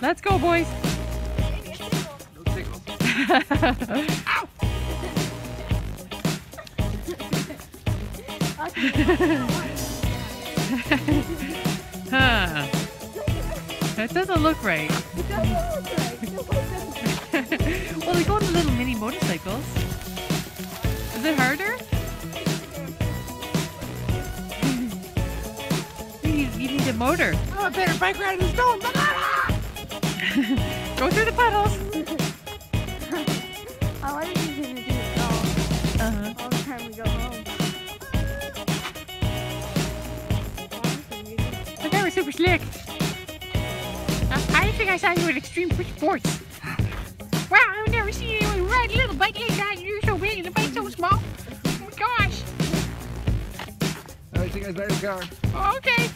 Let's go, boys. No tickle. Ow! Huh. That doesn't look right. It doesn't look right. Well, they go on the little mini motorcycles. Is it harder? You need a motor. Oh, I better bike ride in the stone. Go through the puddles. I wonder if he's gonna do it all the time we go home. I thought we're super slick. I think I saw you at Extreme Sports. Wow, I've never seen anyone ride a little bike like that. You're so big and the bike's so small. Oh my gosh. I think I better car. Okay.